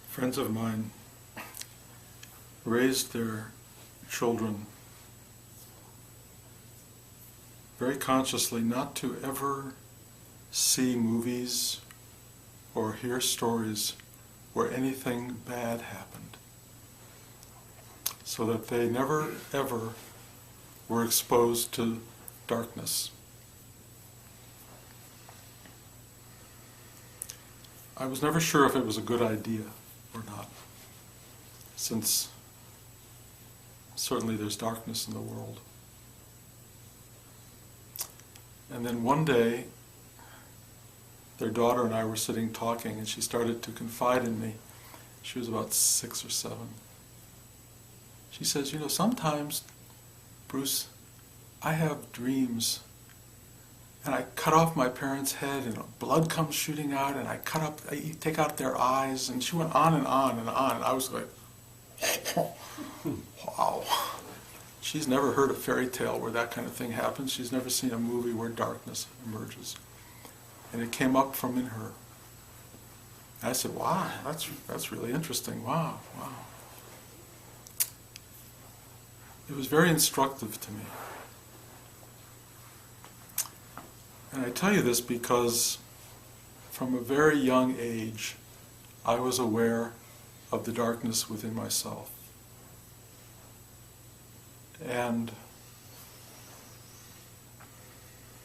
Friends of mine raised their children very consciously not to ever see movies or hear stories where anything bad happened, so that they never ever were exposed to darkness. I was never sure if it was a good idea or not, since certainly there's darkness in the world. And then one day, their daughter and I were sitting talking, and she started to confide in me. She was about 6 or 7. She says, "You know, sometimes, Bruce, I have dreams, and I cut off my parents' head, and blood comes shooting out, and I take out their eyes," and she went on and on and on, and I was like, wow. She's never heard a fairy tale where that kind of thing happens. She's never seen a movie where darkness emerges. And it came up from in her. And I said, wow, that's really interesting. Wow. It was very instructive to me. And I tell you this because from a very young age, I was aware of the darkness within myself. And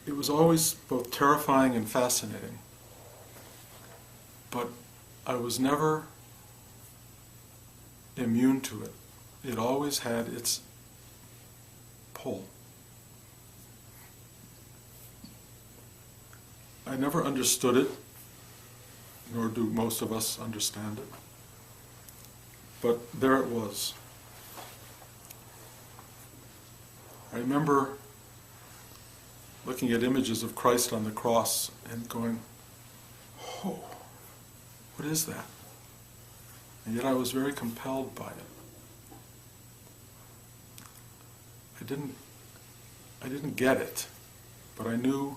it was always both terrifying and fascinating. But I was never immune to it. It always had its pull. I never understood it, nor do most of us understand it. But there it was. I remember looking at images of Christ on the cross and going, oh, what is that? And yet I was very compelled by it. I didn't get it, but I knew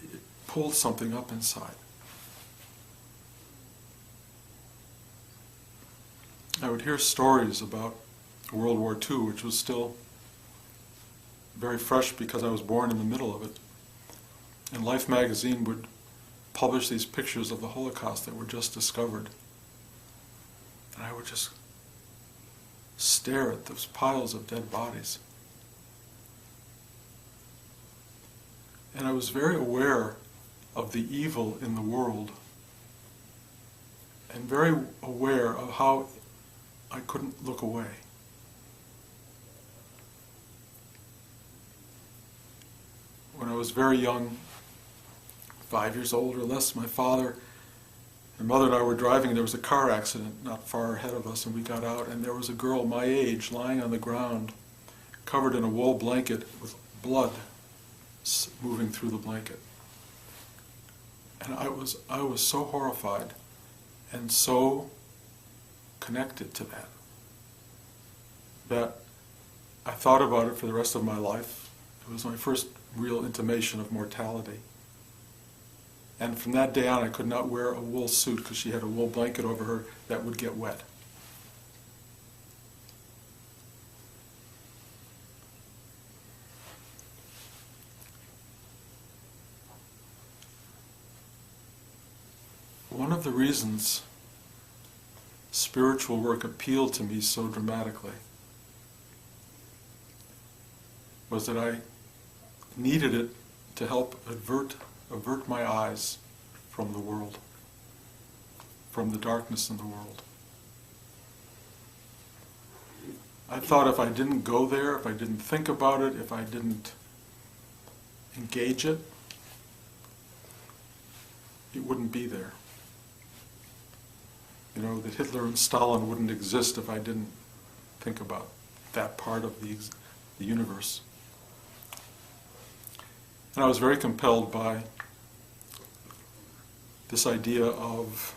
it pulled something up inside. I would hear stories about World War II, which was still very fresh because I was born in the middle of it. And Life magazine would publish these pictures of the Holocaust that were just discovered. And I would just stare at those piles of dead bodies. And I was very aware of the evil in the world, and very aware of how I couldn't look away. When I was very young, 5 years old or less, my father and mother and I were driving, and there was a car accident not far ahead of us, and we got out, and there was a girl my age lying on the ground, covered in a wool blanket with blood moving through the blanket. And I was so horrified and so connected to that I thought about it for the rest of my life. It was my first real intimation of mortality. And from that day on, I could not wear a wool suit because she had a wool blanket over her that would get wet. One of the reasons spiritual work appealed to me so dramatically was that I needed it to help avert my eyes from the world, from the darkness in the world. I thought if I didn't go there, if I didn't think about it, if I didn't engage it, it wouldn't be there. You know, that Hitler and Stalin wouldn't exist if I didn't think about that part of the universe. And I was very compelled by this idea of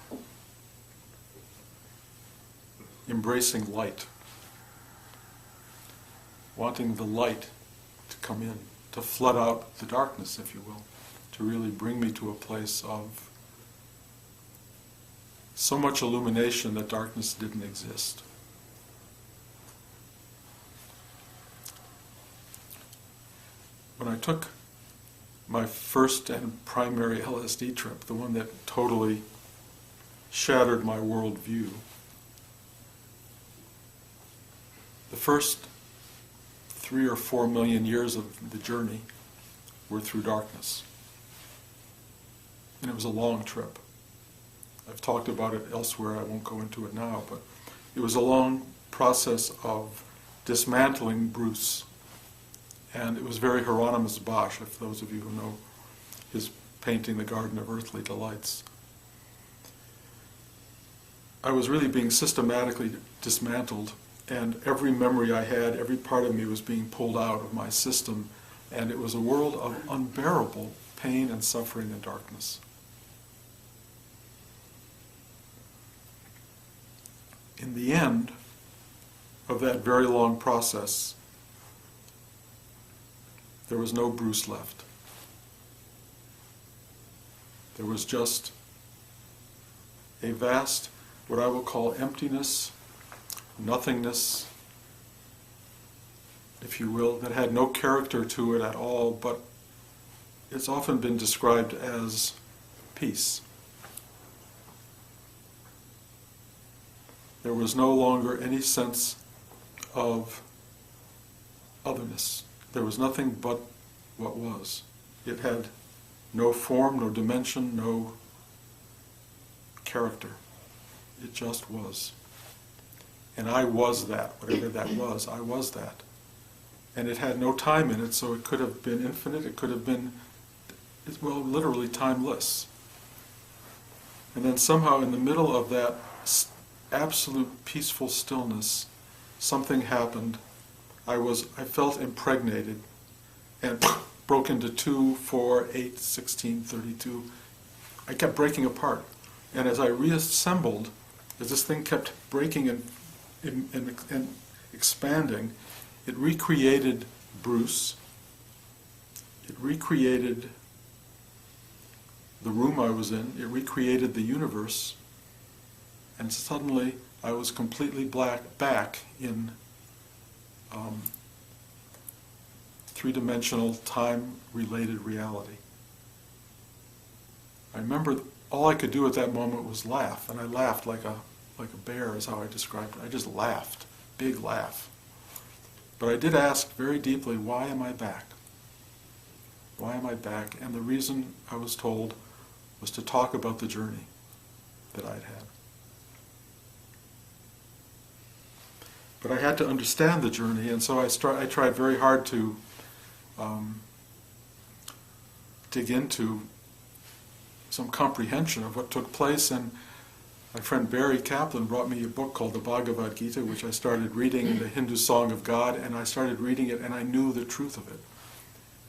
embracing light, wanting the light to come in, to flood out the darkness, if you will, to really bring me to a place of so much illumination that darkness didn't exist. When I took my first and primary LSD trip, the one that totally shattered my worldview, the first 3 or 4 million years of the journey were through darkness. And it was a long trip. I've talked about it elsewhere, I won't go into it now, but it was a long process of dismantling Bruce. And it was very Hieronymus Bosch, if those of you who know his painting, The Garden of Earthly Delights. I was really being systematically dismantled, and every memory I had, every part of me was being pulled out of my system, and it was a world of unbearable pain and suffering and darkness. In the end of that very long process, there was no Bruce left. There was just a vast, what I will call emptiness, nothingness, if you will, that had no character to it at all, but it's often been described as peace. There was no longer any sense of otherness. There was nothing but what was. It had no form, no dimension, no character. It just was. And I was that, whatever that was, I was that. And it had no time in it, so it could have been infinite, it could have been, well, literally timeless. And then somehow in the middle of that absolute peaceful stillness, something happened. I felt impregnated and broke into 2, 4, 8, 16, 32. I kept breaking apart. And as I reassembled, as this thing kept breaking and expanding, it recreated Bruce. It recreated the room I was in. It recreated the universe. And suddenly I was completely back in three-dimensional, time-related reality. I remember all I could do at that moment was laugh, and I laughed like a bear is how I described it. I just laughed, big laugh. But I did ask very deeply, why am I back? Why am I back? And the reason I was told was to talk about the journey that I'd had. But I had to understand the journey, and so I tried very hard to dig into some comprehension of what took place. And my friend Barry Kaplan brought me a book called the Bhagavad Gita, which I started reading, the Hindu Song of God, and I started reading it, and I knew the truth of it.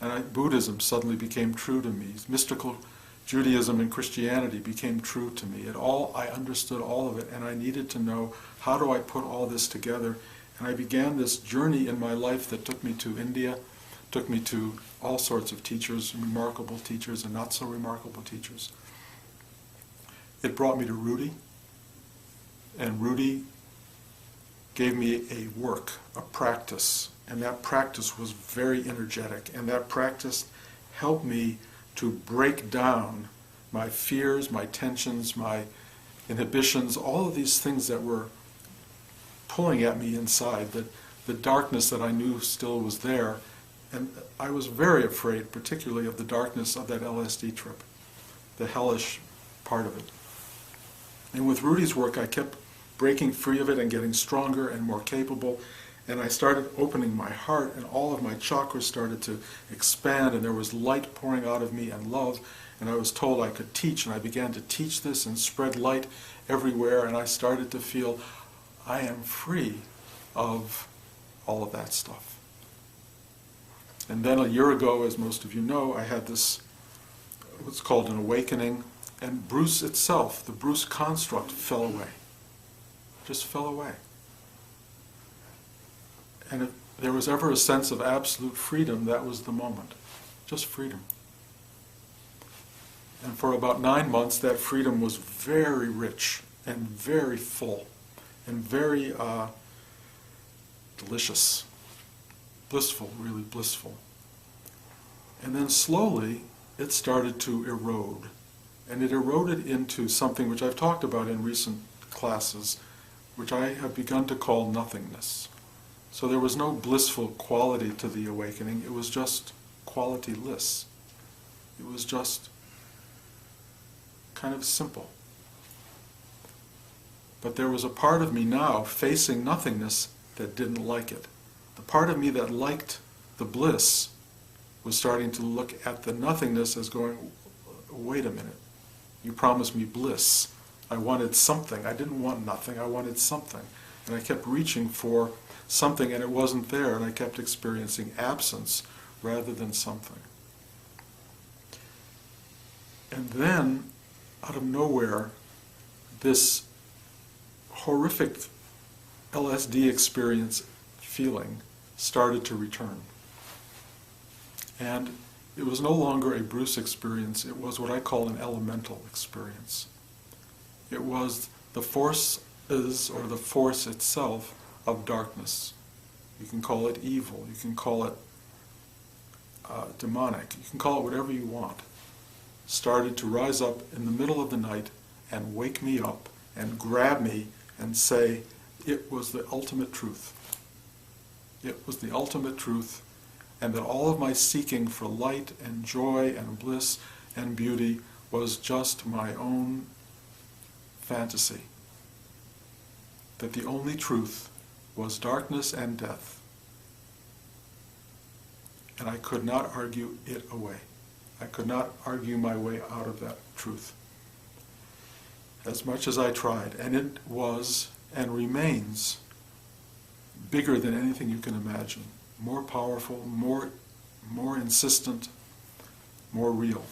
And Buddhism suddenly became true to me. Mystical Judaism and Christianity became true to me. I understood all of it, and I needed to know, how do I put all this together? And I began this journey in my life that took me to India, took me to all sorts of teachers, remarkable teachers and not so remarkable teachers. It brought me to Rudy, and Rudy gave me a work, a practice, and that practice was very energetic, and that practice helped me to break down my fears, my tensions, my inhibitions, all of these things that were pulling at me inside, the darkness that I knew still was there. And I was very afraid, particularly of the darkness of that LSD trip, the hellish part of it. And with Rudy's work, I kept breaking free of it and getting stronger and more capable. And I started opening my heart, and all of my chakras started to expand, and there was light pouring out of me and love. And I was told I could teach, and I began to teach this and spread light everywhere. And I started to feel I am free of all of that stuff. And then a year ago, as most of you know, I had this, what's called an awakening, and Bruce itself, the Bruce construct, fell away. Just fell away. And if there was ever a sense of absolute freedom, that was the moment. Just freedom. And for about 9 months, that freedom was very rich. and very full and very delicious, blissful, really blissful. And then slowly it started to erode. And it eroded into something which I've talked about in recent classes, which I have begun to call nothingness. So there was no blissful quality to the awakening, it was just qualityless. It was just kind of simple. But there was a part of me now facing nothingness that didn't like it. The part of me that liked the bliss was starting to look at the nothingness as going, wait a minute, you promised me bliss. I wanted something. I didn't want nothing, I wanted something. And I kept reaching for something and it wasn't there, and I kept experiencing absence rather than something. And then, out of nowhere, this horrific LSD experience feeling started to return. And it was no longer a Bruce experience, it was what I call an elemental experience. It was the forces, or the force itself, of darkness. You can call it evil, you can call it demonic, you can call it whatever you want. Started to rise up in the middle of the night and wake me up and grab me and say, it was the ultimate truth. It was the ultimate truth, and that all of my seeking for light and joy and bliss and beauty was just my own fantasy. That the only truth was darkness and death. And I could not argue it away. I could not argue my way out of that truth, as much as I tried. And it was and remains bigger than anything you can imagine, more powerful, more insistent, more real.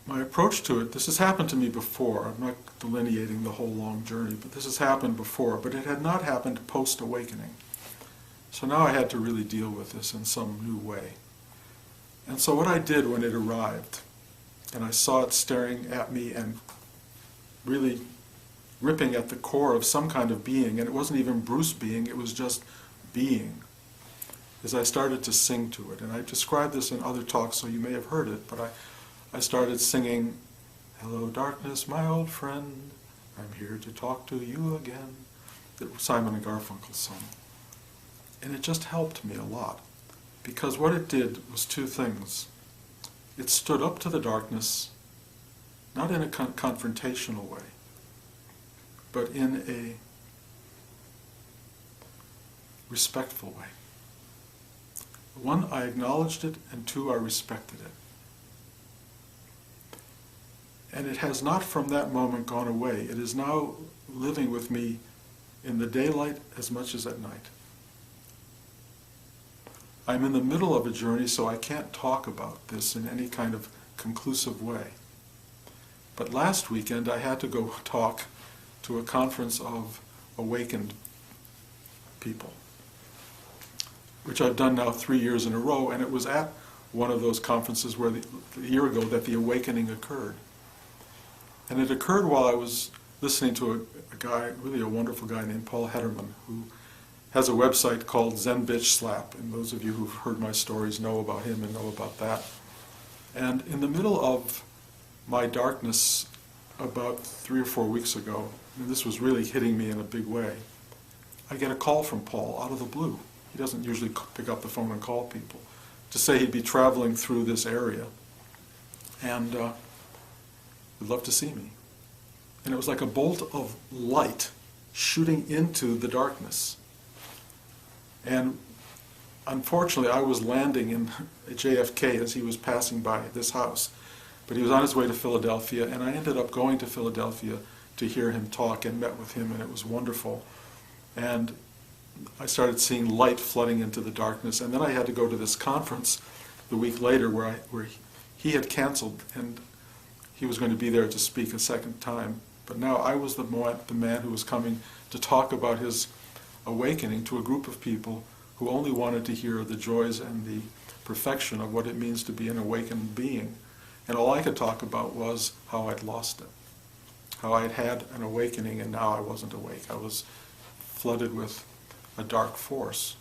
My approach to it, this has happened to me before. I'm not delineating the whole long journey, but this has happened before, but it had not happened post-awakening. So now I had to really deal with this in some new way. And so what I did when it arrived, and I saw it staring at me and really ripping at the core of some kind of being, and it wasn't even Bruce being, it was just being, is I started to sing to it. And I've described this in other talks, so you may have heard it, but I started singing, "Hello darkness, my old friend, I'm here to talk to you again," the Simon and Garfunkel song. And it just helped me a lot, because what it did was two things. It stood up to the darkness, not in a confrontational way, but in a respectful way. One, I acknowledged it, and two, I respected it. And it has not from that moment gone away. It is now living with me in the daylight as much as at night. I'm in the middle of a journey, so I can't talk about this in any kind of conclusive way. But last weekend I had to go talk to a conference of awakened people, which I've done now 3 years in a row, and it was at one of those conferences where a year ago that the awakening occurred. And it occurred while I was listening to a guy, really a wonderful guy named Paul Hederman, who has a website called Zen Bitch Slap, and those of you who've heard my stories know about him and know about that. And in the middle of my darkness about 3 or 4 weeks ago, and this was really hitting me in a big way, I get a call from Paul out of the blue. He doesn't usually pick up the phone and call people, to say he'd be traveling through this area and would love to see me. And it was like a bolt of light shooting into the darkness. And unfortunately, I was landing in JFK as he was passing by this house. But he was on his way to Philadelphia, and I ended up going to Philadelphia to hear him talk, and met with him, and it was wonderful. And I started seeing light flooding into the darkness, and then I had to go to this conference the week later where he had canceled, and he was going to be there to speak a second time. But now I was the man who was coming to talk about his awakening to a group of people who only wanted to hear the joys and the perfection of what it means to be an awakened being. And all I could talk about was how I'd lost it. How I'd had an awakening and now I wasn't awake. I was flooded with a dark force.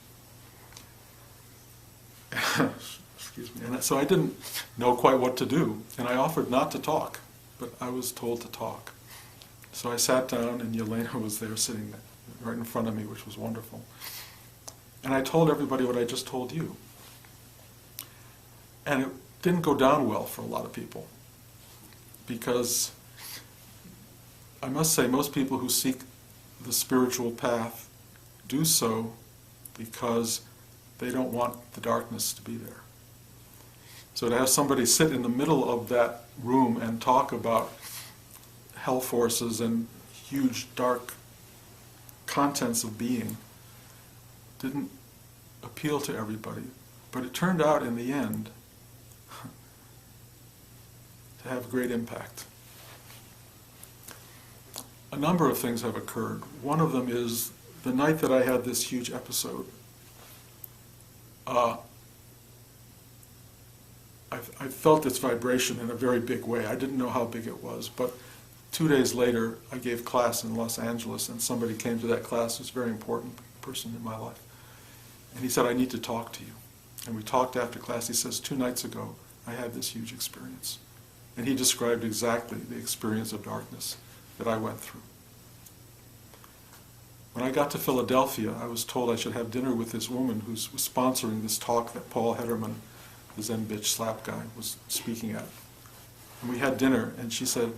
Excuse me. And so I didn't know quite what to do. And I offered not to talk, but I was told to talk. So I sat down and Yelena was there sitting right in front of me, which was wonderful. And I told everybody what I just told you. And it didn't go down well for a lot of people. Because I must say most people who seek the spiritual path do so because they don't want the darkness to be there. So to have somebody sit in the middle of that room and talk about hell forces and huge dark contents of being didn't appeal to everybody. But it turned out in the end to have great impact. A number of things have occurred. One of them is the night that I had this huge episode. I felt its vibration in a very big way. I didn't know how big it was, but 2 days later I gave class in Los Angeles and somebody came to that class who's a very important person in my life. And he said, I need to talk to you. And we talked after class. He says, 2 nights ago I had this huge experience. And he described exactly the experience of darkness that I went through. When I got to Philadelphia, I was told I should have dinner with this woman who was sponsoring this talk that Paul Hederman, the Zen bitch slap guy, was speaking at. And we had dinner, and she said,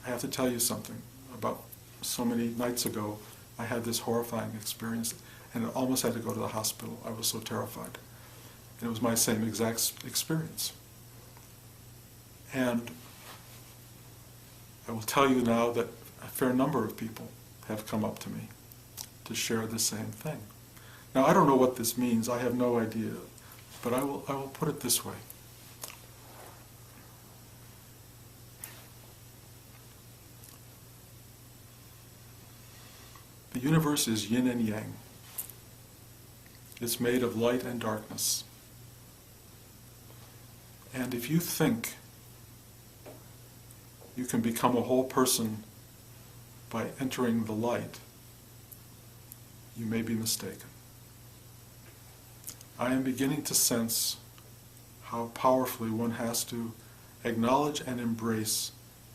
I have to tell you something. About so many nights ago, I had this horrifying experience, and I almost had to go to the hospital. I was so terrified. And it was my same exact experience. And I will tell you now that a fair number of people have come up to me to share the same thing. Now, I don't know what this means. I have no idea. But I will put it this way. The universe is yin and yang. It's made of light and darkness. And if you think you can become a whole person by entering the light, you may be mistaken. I am beginning to sense how powerfully one has to acknowledge and embrace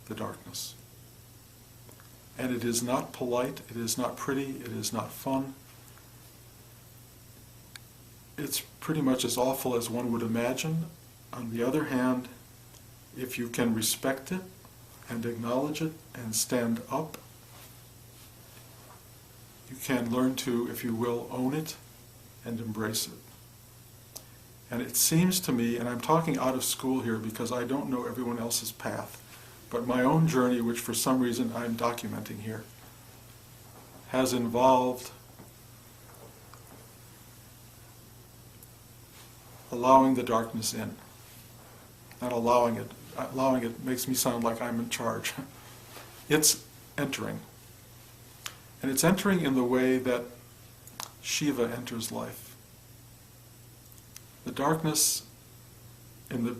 the darkness. And it is not polite, it is not pretty, it is not fun. It's pretty much as awful as one would imagine. On the other hand, if you can respect it and acknowledge it and stand up, you can learn to, if you will, own it and embrace it. And it seems to me, and I'm talking out of school here because I don't know everyone else's path, but my own journey, which for some reason I'm documenting here, has involved allowing the darkness in. Not allowing it. Allowing it makes me sound like I'm in charge. It's entering. And it's entering in the way that Shiva enters life. The darkness, in the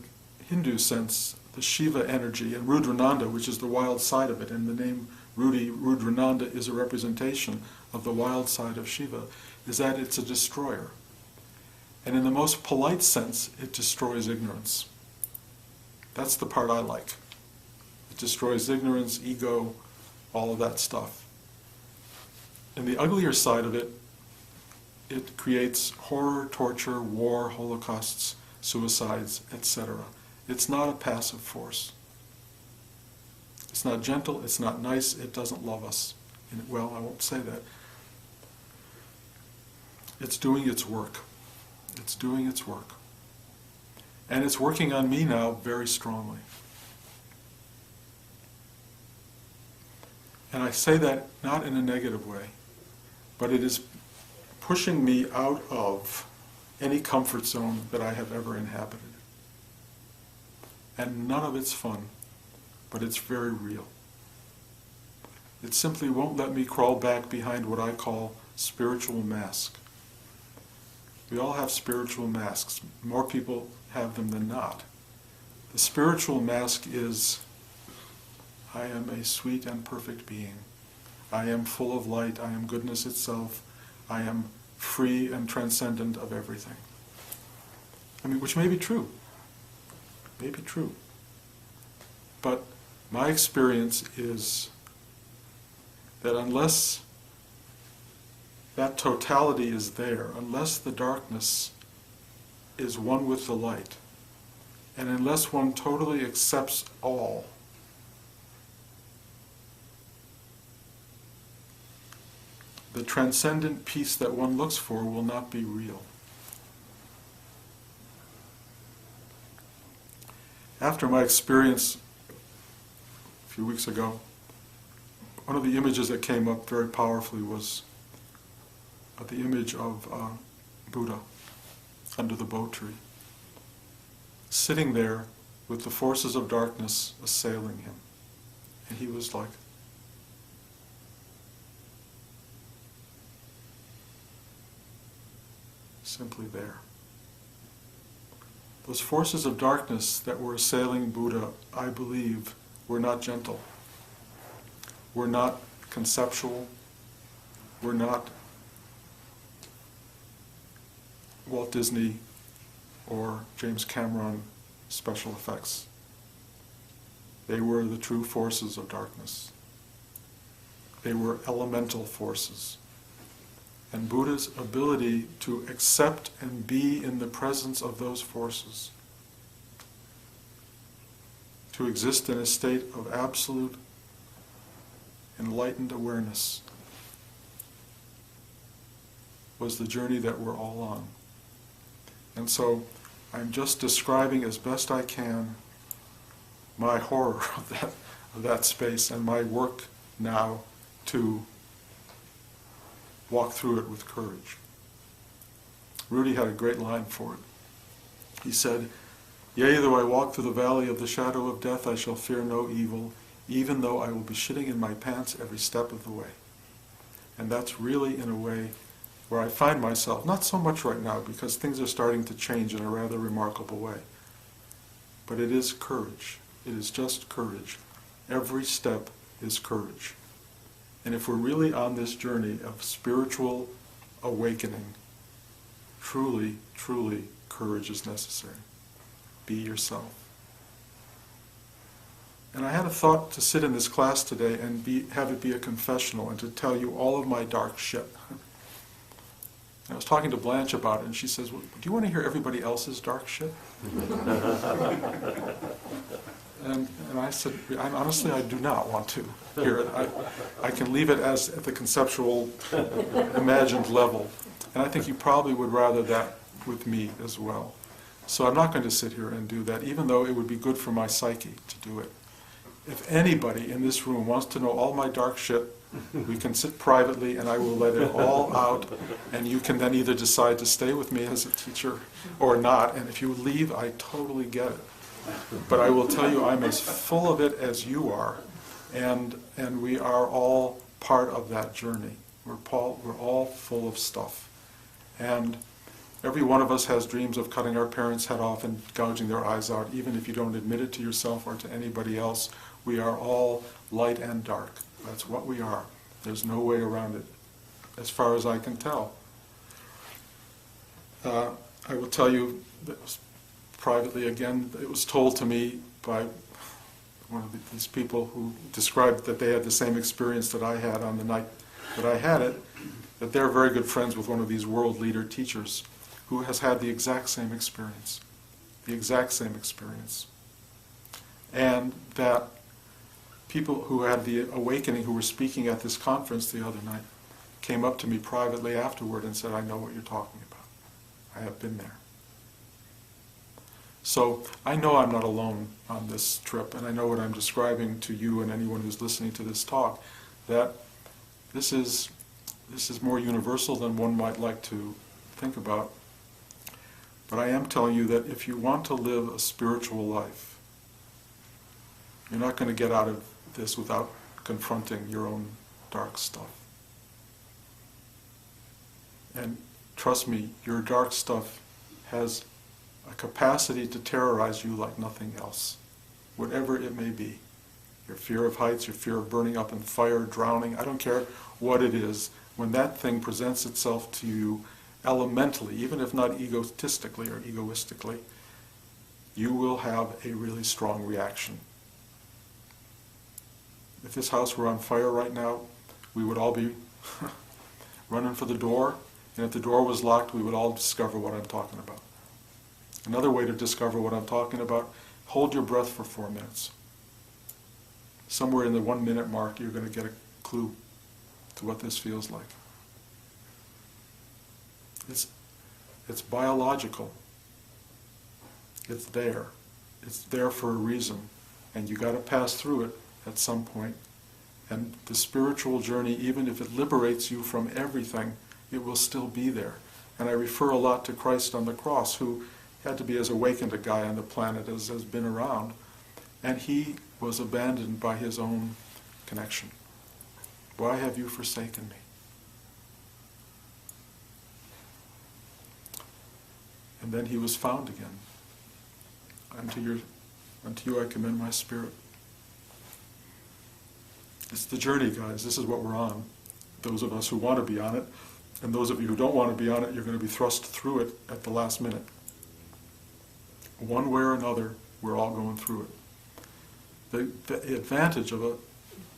Hindu sense, the Shiva energy, and Rudrananda, which is the wild side of it, and the name Rudrananda is a representation of the wild side of Shiva, is that it's a destroyer. And in the most polite sense, it destroys ignorance. That's the part I like. It destroys ignorance, ego, all of that stuff. And the uglier side of it, it creates horror, torture, war, holocausts, suicides, etc. It's not a passive force. It's not gentle, it's not nice, it doesn't love us. Well, I won't say that. It's doing its work. It's doing its work. And it's working on me now very strongly. And I say that not in a negative way, but it is pushing me out of any comfort zone that I have ever inhabited. And none of it's fun, but it's very real. It simply won't let me crawl back behind what I call spiritual mask. We all have spiritual masks. More people have them than not. The spiritual mask is, I am a sweet and perfect being. I am full of light. I am goodness itself. I am free and transcendent of everything. I mean, which may be true. May be true. But my experience is that unless that totality is there, unless the darkness is one with the light, and unless one totally accepts all, the transcendent peace that one looks for will not be real. After my experience a few weeks ago, one of the images that came up very powerfully was the image of Buddha under the Bo tree, sitting there with the forces of darkness assailing him. And he was like, simply there. Those forces of darkness that were assailing Buddha, I believe, were not gentle, were not conceptual, were not Walt Disney or James Cameron special effects. They were the true forces of darkness. They were elemental forces. And Buddha's ability to accept and be in the presence of those forces, to exist in a state of absolute enlightened awareness, was the journey that we're all on. And so I'm just describing as best I can my horror of that space and my work now to walk through it with courage. Rudy had a great line for it. He said, "Yea, though I walk through the valley of the shadow of death, I shall fear no evil, even though I will be shitting in my pants every step of the way." And that's really, in a way, where I find myself, not so much right now, because things are starting to change in a rather remarkable way. But it is courage. It is just courage. Every step is courage. And if we're really on this journey of spiritual awakening, truly, truly, courage is necessary. Be yourself. And I had a thought to sit in this class today and have it be a confessional and to tell you all of my dark shit. I was talking to Blanche about it, and she says, "Well, do you want to hear everybody else's dark shit?" And I said, honestly, I do not want to hear it. I can leave it as at the conceptual, imagined level. And I think you probably would rather that with me as well. So I'm not going to sit here and do that, even though it would be good for my psyche to do it. If anybody in this room wants to know all my dark shit, we can sit privately and I will let it all out, and you can then either decide to stay with me as a teacher or not, and if you leave, I totally get it. But I will tell you, I'm as full of it as you are, and we are all part of that journey. We're all full of stuff. And every one of us has dreams of cutting our parents' head off and gouging their eyes out, even if you don't admit it to yourself or to anybody else. We are all light and dark. That's what we are. There's no way around it, as far as I can tell. I will tell you that privately again, it was told to me by one of these people who described that they had the same experience that I had on the night that I had it, that they're very good friends with one of these world leader teachers who has had the exact same experience. The exact same experience. And that people who had the awakening, who were speaking at this conference the other night, came up to me privately afterward and said, "I know what you're talking about. I have been there." So I know I'm not alone on this trip, and I know what I'm describing to you and anyone who's listening to this talk, that this is more universal than one might like to think about. But I am telling you that if you want to live a spiritual life, you're not going to get out of this without confronting your own dark stuff. And trust me, your dark stuff has a capacity to terrorize you like nothing else, whatever it may be. Your fear of heights, your fear of burning up in fire, drowning, I don't care what it is. When that thing presents itself to you elementally, even if not egotistically or egoistically, you will have a really strong reaction. If this house were on fire right now, we would all be running for the door, and if the door was locked, we would all discover what I'm talking about. Another way to discover what I'm talking about, hold your breath for 4 minutes. Somewhere in the 1 minute mark, you're going to get a clue to what this feels like. It's biological. It's there. It's there for a reason. And you got to pass through it at some point. And the spiritual journey, even if it liberates you from everything, it will still be there. And I refer a lot to Christ on the cross, who had to be as awakened a guy on the planet as has been around. And he was abandoned by his own connection. Why have you forsaken me? And then he was found again. Unto you I commend my spirit. It's the journey, guys. This is what we're on. Those of us who want to be on it, and those of you who don't want to be on it, you're going to be thrust through it at the last minute. One way or another, we're all going through it. The advantage of a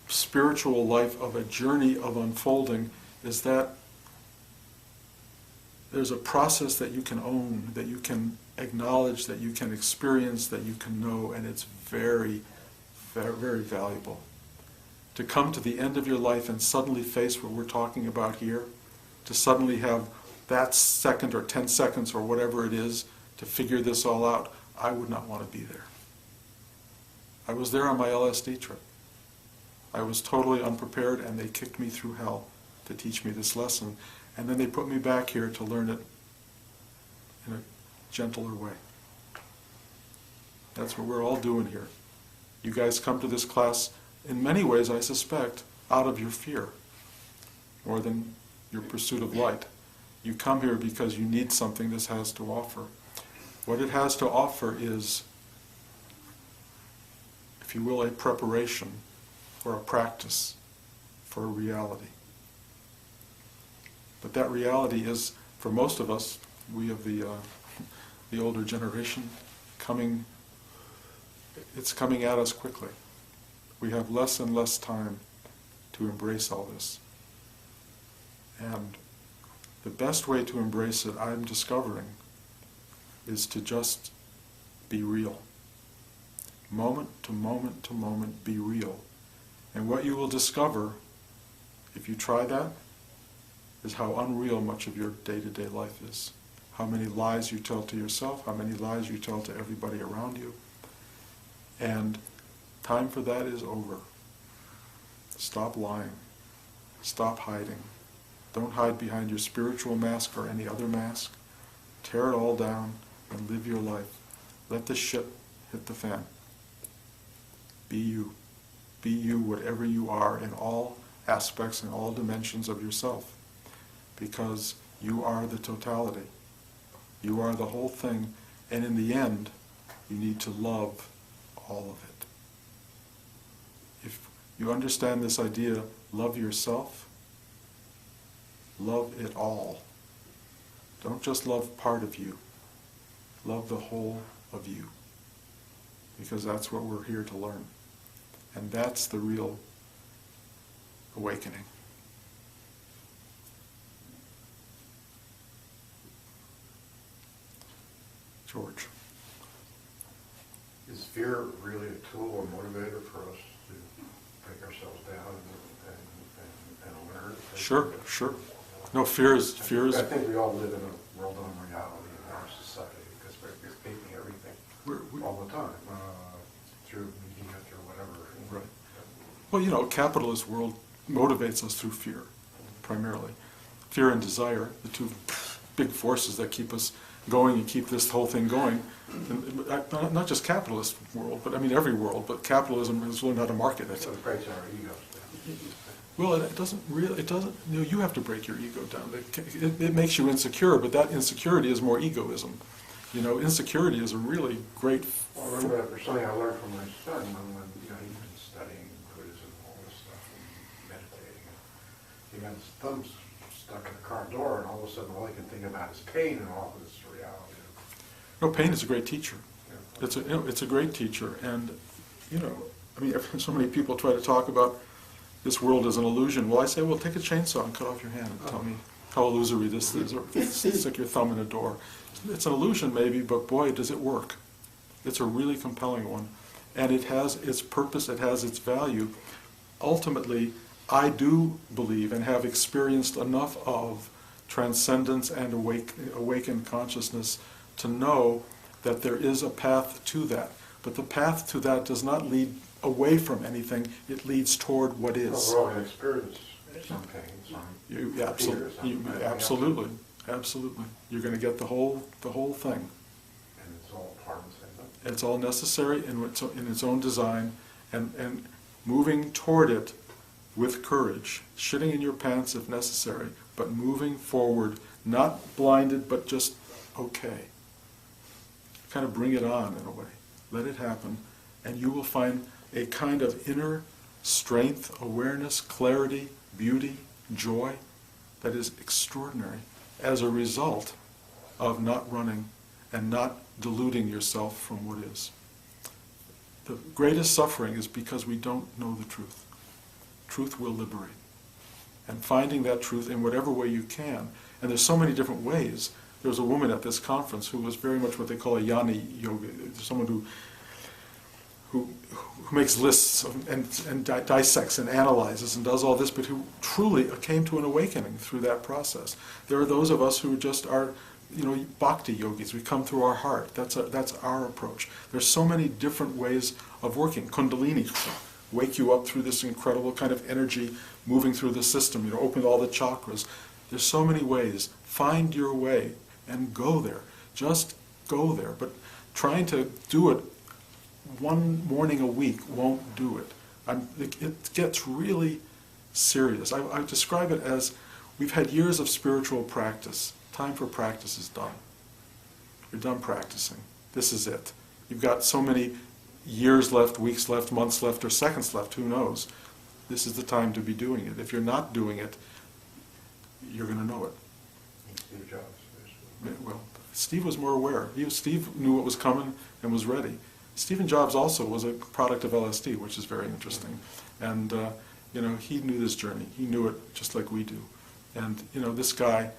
spiritual life, of a journey of unfolding, is that there's a process that you can own, that you can acknowledge, that you can experience, that you can know, and it's very, very, very valuable. To come to the end of your life and suddenly face what we're talking about here, to suddenly have that second or 10 seconds or whatever it is to figure this all out, I would not want to be there. I was there on my LSD trip. I was totally unprepared, and they kicked me through hell to teach me this lesson. And then they put me back here to learn it in a gentler way. That's what we're all doing here. You guys come to this class, in many ways, I suspect, out of your fear, more than your pursuit of light. You come here because you need something this has to offer. What it has to offer is, if you will, a preparation for a practice, for a reality. But that reality is, for most of us, we of the older generation, it's coming at us quickly. We have less and less time to embrace all this. And the best way to embrace it, I'm discovering, is to just be real. Moment to moment to moment, be real. And what you will discover, if you try that, is how unreal much of your day-to-day life is. How many lies you tell to yourself, how many lies you tell to everybody around you. And time for that is over. Stop lying. Stop hiding. Don't hide behind your spiritual mask or any other mask. Tear it all down and live your life. Let the shit hit the fan. Be you. Be you, whatever you are, in all aspects and all dimensions of yourself. Because you are the totality. You are the whole thing, and in the end, you need to love all of it. If you understand this idea, love yourself, love it all. Don't just love part of you. Love the whole of you. Because that's what we're here to learn. And that's the real awakening. George. Is fear really a tool or motivator for us to take ourselves down and learn? Sure. No, fear is... I think we all live in a world of reality in our society because we're escaping everything all the time through media, through whatever. Right. Well, capitalist world motivates us through fear, primarily. Fear and desire, the two big forces that keep us going and keep this whole thing going. And not just capitalist world, but every world, but capitalism has learned how to market it. So it breaks our egos. Well, it doesn't really, it doesn't, you have to break your ego down. It makes you insecure, but that insecurity is more egoism. Insecurity is a really great... Well, I remember there's something I learned from my son when he'd been studying Buddhism and all this stuff and meditating. And he got his thumb stuck in the car door, and all of a sudden all he can think about is pain and all this reality. No, pain is a great teacher. Yeah. It's a great teacher, and so many people try to talk about this world as an illusion. Well, I say, well, take a chainsaw and cut off your hand and tell me how illusory this is, or stick your thumb in a door. It's an illusion maybe, but boy, does it work. It's a really compelling one, and it has its purpose, it has its value. Ultimately, I do believe and have experienced enough of transcendence and awakened consciousness to know that there is a path to that. But the path to that does not lead away from anything, it leads toward what is. Well, we're all going to experience some pain, some Absolutely. Absolutely. You're going to get the whole thing. And it's all part of the same thing. It's all necessary in its own design, and moving toward it with courage, shitting in your pants if necessary, but moving forward, not blinded, but just okay. Kind of bring it on in a way. Let it happen, and you will find a kind of inner strength, awareness, clarity, beauty, joy that is extraordinary as a result of not running and not deluding yourself from what is. The greatest suffering is because we don't know the truth. Truth will liberate. And finding that truth in whatever way you can, and there's so many different ways. There was a woman at this conference who was very much what they call a jnana yoga, someone who makes lists and dissects and analyzes and does all this, but who truly came to an awakening through that process. There are those of us who just are, bhakti yogis. We come through our heart. That's our approach. There's so many different ways of working. Kundalini, wake you up through this incredible kind of energy moving through the system. Open all the chakras. There's so many ways. Find your way and go there. Just go there. But trying to do it one morning a week won't do it. It gets really serious. I describe it as we've had years of spiritual practice. Time for practice is done. You're done practicing. This is it. You've got so many years left, weeks left, months left, or seconds left, who knows. This is the time to be doing it. If you're not doing it, you're going to know it. Steve Jobs. Well, Steve was more aware. Steve knew what was coming and was ready. Stephen Jobs also was a product of LSD, which is very interesting. And, he knew this journey. He knew it just like we do. And, this guy,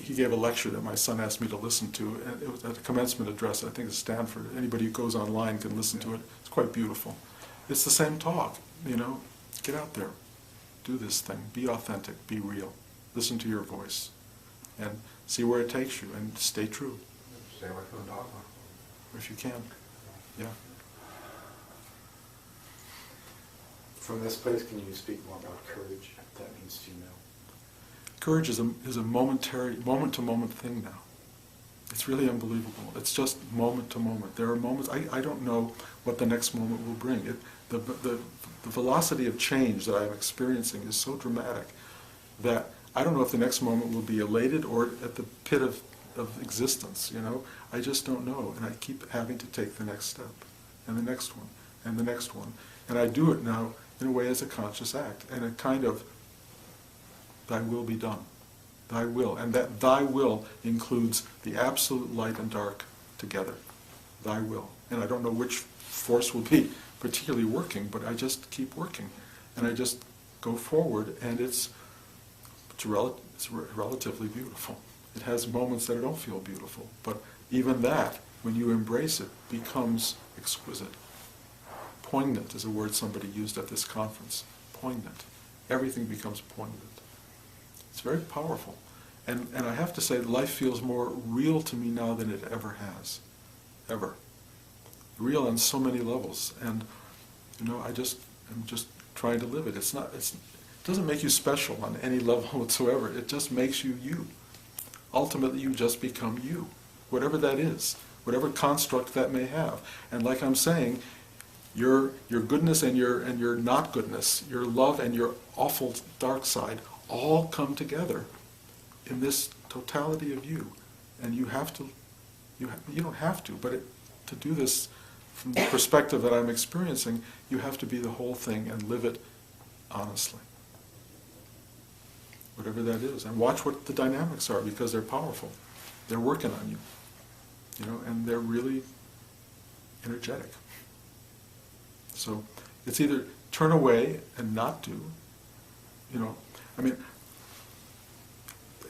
he gave a lecture that my son asked me to listen to, and it was at a commencement address, I think at Stanford. Anybody who goes online can listen to it. It's quite beautiful. It's the same talk, Get out there. Do this thing. Be authentic. Be real. Listen to your voice. And see where it takes you, and stay true. Stay away from the dogma. If you can, yeah. From this place, can you speak more about courage? What that means to you now? Courage is a moment-to-moment thing now. It's really unbelievable. It's just moment to moment. There are moments, I don't know what the next moment will bring. The velocity of change that I'm experiencing is so dramatic that I don't know if the next moment will be elated or at the pit of existence, I just don't know, and I keep having to take the next step, and the next one, and the next one, and I do it now in a way as a conscious act, and a kind of, thy will be done, thy will, and that thy will includes the absolute light and dark together, thy will, and I don't know which force will be particularly working, but I just keep working, and I just go forward, and it's relatively beautiful. It has moments that don't feel beautiful, but even that, when you embrace it, becomes exquisite. Poignant is a word somebody used at this conference. Poignant. Everything becomes poignant. It's very powerful. And I have to say, life feels more real to me now than it ever has. Ever. Real on so many levels. And, I'm just trying to live it. It doesn't make you special on any level whatsoever. It just makes you you. Ultimately, you just become you, whatever that is, whatever construct that may have. And like I'm saying, your goodness and your not goodness, your love and your awful dark side, all come together in this totality of you. And you have to, you don't have to, but to do this from the perspective that I'm experiencing, you have to be the whole thing and live it honestly. Whatever that is. And watch what the dynamics are, because they're powerful. They're working on you. And they're really energetic. So it's either turn away and not do,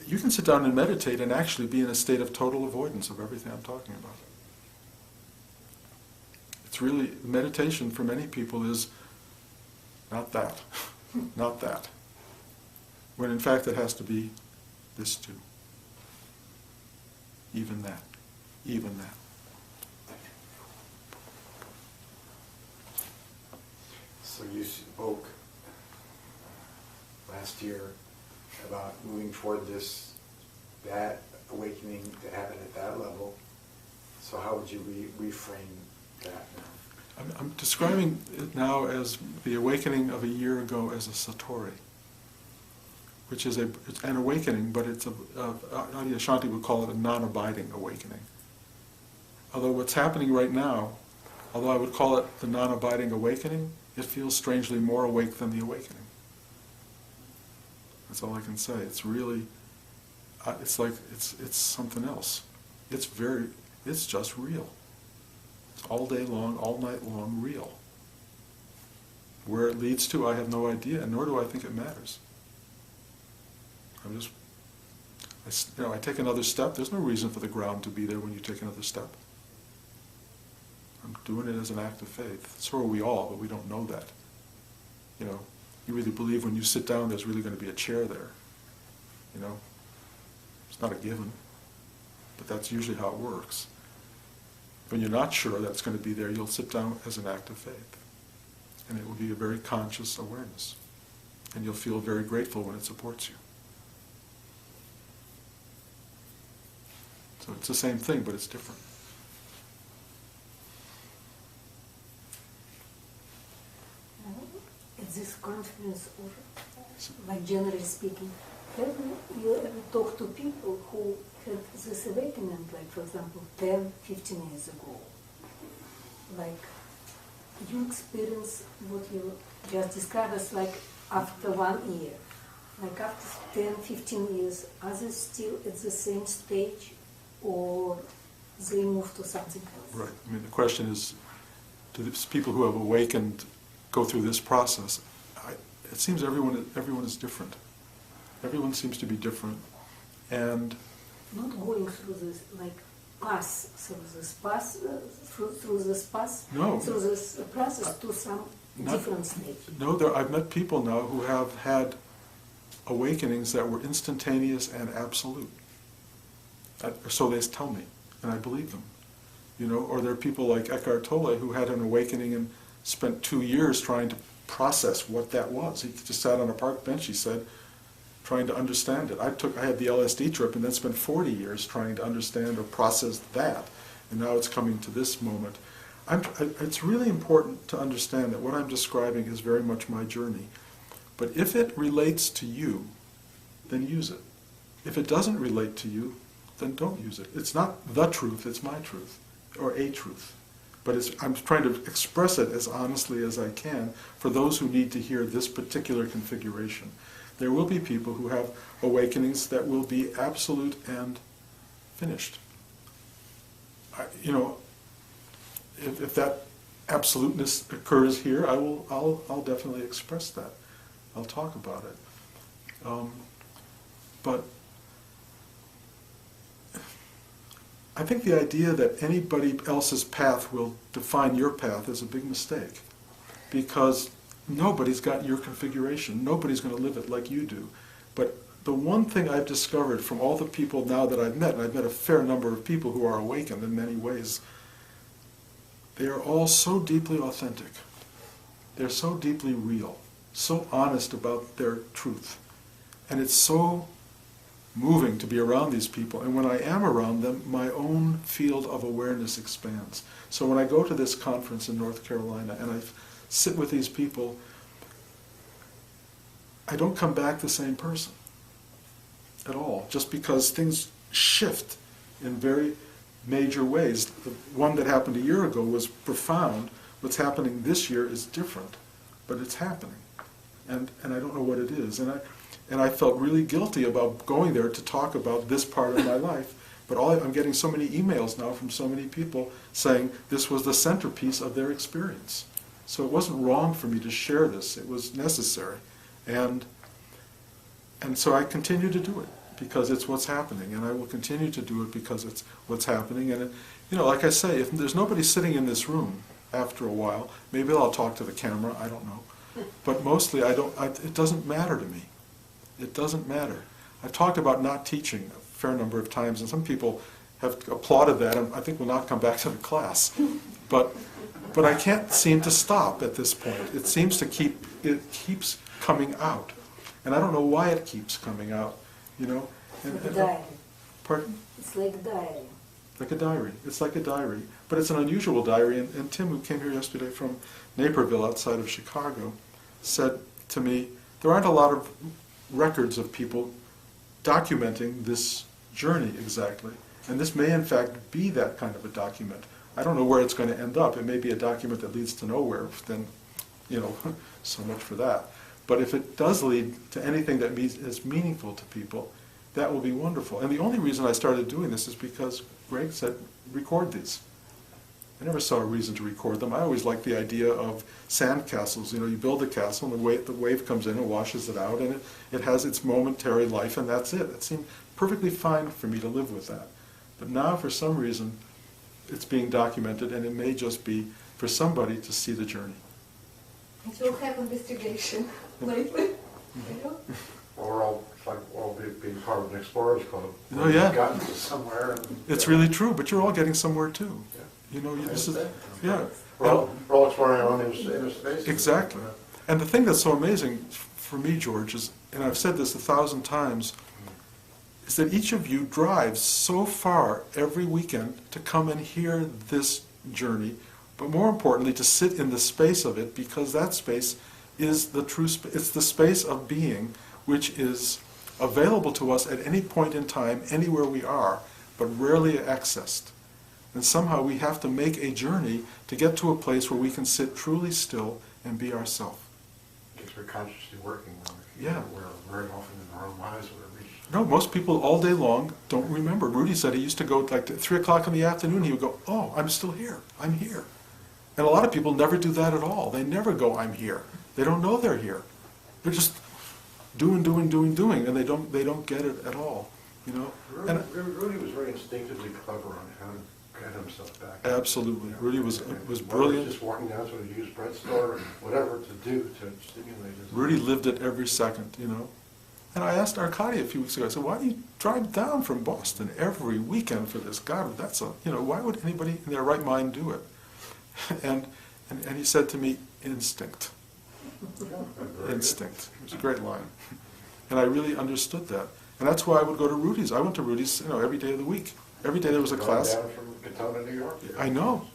you can sit down and meditate and actually be in a state of total avoidance of everything I'm talking about. It's really, meditation for many people is not that, not that. When in fact it has to be this too. Even that, even that. So you spoke last year about moving toward that awakening to happen at that level. So how would you reframe that now? I'm describing it now as the awakening of a year ago as a satori, which is it's an awakening, but it's Adyashanti would call it a non-abiding awakening. Although what's happening right now, although I would call it the non-abiding awakening, it feels strangely more awake than the awakening. That's all I can say. It's really, it's like, it's something else. It's just real. It's all day long, all night long, real. Where it leads to, I have no idea, and nor do I think it matters. I take another step. There's no reason for the ground to be there when you take another step. I'm doing it as an act of faith. So are we all, but we don't know that. You really believe when you sit down there's really going to be a chair there. It's not a given, but that's usually how it works. When you're not sure that's going to be there, you'll sit down as an act of faith. And it will be a very conscious awareness. And you'll feel very grateful when it supports you. So it's the same thing, but it's different. At this conference, or like generally speaking, have you ever talked to people who had this awakening, like for example 10, 15 years ago? Like you experience what you just described as like after 1 year. Like after 10, 15 years, are they still at the same stage or they move to something else? Right. The question is, do these people who have awakened go through this process? It seems everyone is different. Everyone seems to be different, and not going through this like pass through this pass through this pass no, through this process to some different stage. No, I've met people now who have had awakenings that were instantaneous and absolute. So they tell me, and I believe them. Or there are people like Eckhart Tolle who had an awakening and spent 2 years trying to process what that was. He just sat on a park bench, he said, trying to understand it. I had the LSD trip and then spent 40 years trying to understand or process that. And now it's coming to this moment. It's really important to understand that what I'm describing is very much my journey. But if it relates to you, then use it. If it doesn't relate to you, then don't use it. It's not the truth, it's my truth, or a truth. But I'm trying to express it as honestly as I can for those who need to hear this particular configuration. There will be people who have awakenings that will be absolute and finished. If that absoluteness occurs here, I'll definitely express that. I'll talk about it. But I think the idea that anybody else's path will define your path is a big mistake, because nobody's got your configuration. Nobody's going to live it like you do. But the one thing I've discovered from all the people now that I've met, and I've met a fair number of people who are awakened in many ways, they are all so deeply authentic. They're so deeply real, so honest about their truth. And it's so moving to be around these people. And when I am around them, my own field of awareness expands. So when I go to this conference in North Carolina and I sit with these people, I don't come back the same person at all, just because things shift in very major ways. The one that happened a year ago was profound. What's happening this year is different, but it's happening. And I don't know what it is. And I felt really guilty about going there to talk about this part of my life. But I'm getting so many emails now from so many people saying this was the centerpiece of their experience. So it wasn't wrong for me to share this. It was necessary. And so I continue to do it because it's what's happening. And I will continue to do it because it's what's happening. And, like I say, if there's nobody sitting in this room after a while, maybe I'll talk to the camera, I don't know. But mostly it doesn't matter to me. It doesn't matter. I've talked about not teaching a fair number of times, and some people have applauded that, and I think will not come back to the class. But I can't seem to stop at this point. It keeps coming out. And I don't know why it keeps coming out, Like a diary. Pardon? It's like a diary. Like a diary. It's like a diary. But it's an unusual diary, and Tim, who came here yesterday from Naperville outside of Chicago, said to me, there aren't a lot of records of people documenting this journey exactly. And this may in fact be that kind of a document. I don't know where it's going to end up. It may be a document that leads to nowhere, then, so much for that. But if it does lead to anything that is meaningful to people, that will be wonderful. And the only reason I started doing this is because Greg said, record these. I never saw a reason to record them. I always liked the idea of sand castles. You build a castle and the wave comes in and washes it out, and it has its momentary life, and that's it. It seemed perfectly fine for me to live with that. But now, for some reason, it's being documented, and it may just be for somebody to see the journey. It will have investigation lately. Or it's like being part of an explorers club. Oh, yeah. You've gotten to somewhere. And, It's really true, but you're all getting somewhere too. Yeah. This is, yeah. We're all exploring our own inner space. Exactly. And the thing that's so amazing for me, George, is, and I've said this 1,000 times, is that each of you drives so far every weekend to come and hear this journey, but more importantly, to sit in the space of it, because that space is the true space. It's the space of being, which is available to us at any point in time, anywhere we are, but rarely accessed. And somehow we have to make a journey to get to a place where we can sit truly still and be ourselves. Because we're consciously working. Yeah. We're very often in our own lives. No, most people all day long don't remember. Rudy said he used to go like at 3 o'clock in the afternoon, he would go, oh, I'm still here, I'm here. And a lot of people never do that at all. They never go, I'm here. They don't know they're here. They're just doing, and they don't get it at all. Rudy was very instinctively clever on how to get himself back. Absolutely. Rudy was He brilliant. was just walking down to a used bread store and whatever to do to stimulate his... Rudy lived it every second, And I asked Arcadia a few weeks ago, I said, why do you drive down from Boston every weekend for this? God, why would anybody in their right mind do it? And he said to me, instinct. Instinct. It was a great line. And I really understood that. And that's why I would go to Rudy's. I went to Rudy's, every day of the week. Every day there was a class. Down from Katona, New York. I know.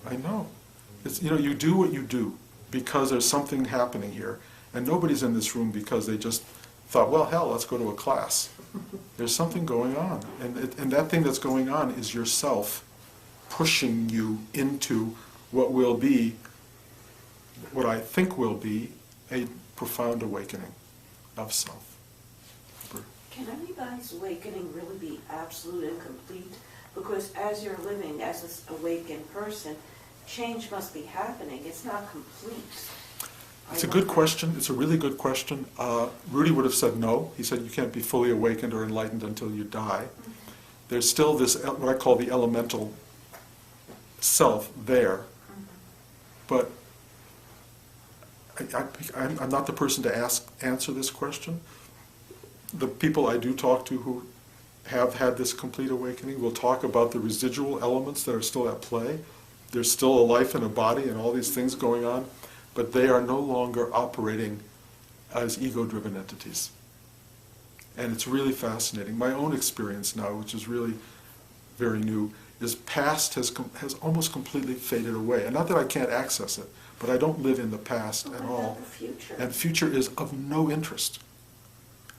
It's, you do what you do because there's something happening here. And nobody's in this room because they just thought, well, hell, let's go to a class. There's something going on. And that thing that's going on is yourself pushing you into what will be, what I think will be, a profound awakening of self. Can anybody's awakening really be absolute and complete? Because as you're living as an awakened person, change must be happening. It's not complete. It's a good question. It's a really good question. Rudy would have said no. He said you can't be fully awakened or enlightened until you die. There's still this, what I call the elemental self there. But I'm not the person to answer this question. The people I do talk to who have had this complete awakening will talk about the residual elements that are still at play. There's still a life and a body and all these things going on, but they are no longer operating as ego-driven entities. And it's really fascinating. My own experience now, which is really very new, is past has almost completely faded away. And not that I can't access it, but I don't live in the past What at about all. the future? And future is of no interest.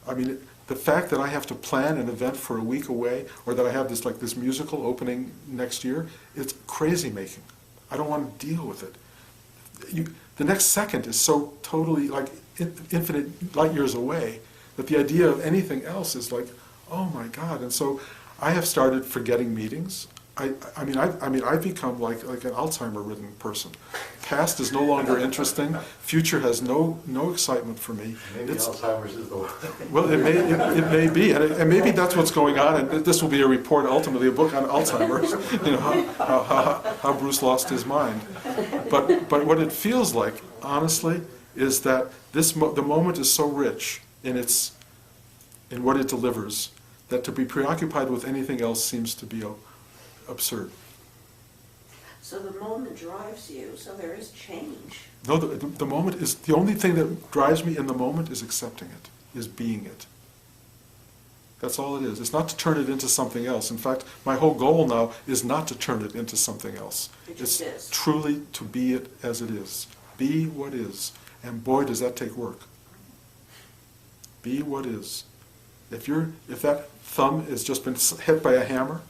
I mean, the fact that I have to plan an event for a week away, or that I have this musical opening next year, it's crazy making. I don't want to deal with it. The next second is so totally like infinite light years away that the idea of anything else is like, oh my God. And so I have started forgetting meetings. I've become like an Alzheimer-ridden person. Past is no longer interesting. Future has no excitement for me. Maybe Alzheimer's is the one. Well, it may be, and maybe that's what's going on. And this will be a report, ultimately, a book on Alzheimer's. You know how Bruce lost his mind. But what it feels like, honestly, is that the moment is so rich in what it delivers that to be preoccupied with anything else seems to be absurd. So the moment drives you, so there is change. No, the moment is, the only thing that drives me in the moment is accepting it, is being it. That's all it is. It's not to turn it into something else. In fact, my whole goal now is not to turn it into something else. It just It's is. truly to be it as it is. Be what is. And boy, does that take work. Be what is. If that thumb has just been hit by a hammer,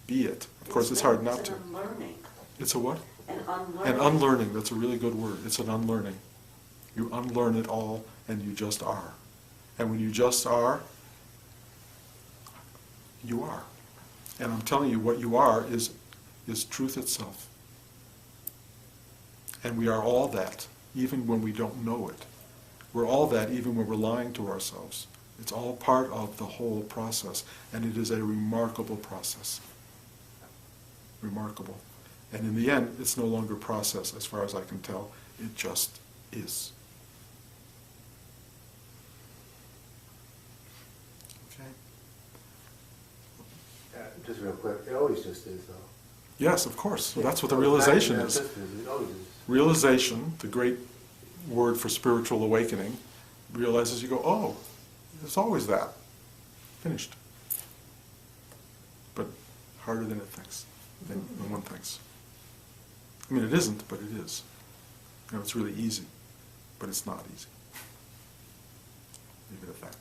be it. Of course, it's hard not to. It's an unlearning. It's a what? An unlearning. An unlearning. That's a really good word. It's an unlearning. You unlearn it all, and you just are. And when you just are, you are. And I'm telling you, what you are is truth itself. And we are all that, even when we don't know it. We're all that, even when we're lying to ourselves. It's all part of the whole process, and it is a remarkable process. Remarkable. And in the end, it's no longer process, as far as I can tell. It just is. Okay? Just real quick, it always just is, though. Yes, of course. So that's what the So realization it is. just It always is. Realization, the great word for spiritual awakening, realizes you go, oh, it's always that. Finished. But harder than it thinks, than one thinks. I mean, it isn't, but it is. You know, it's really easy, but it's not easy. Leave it at that.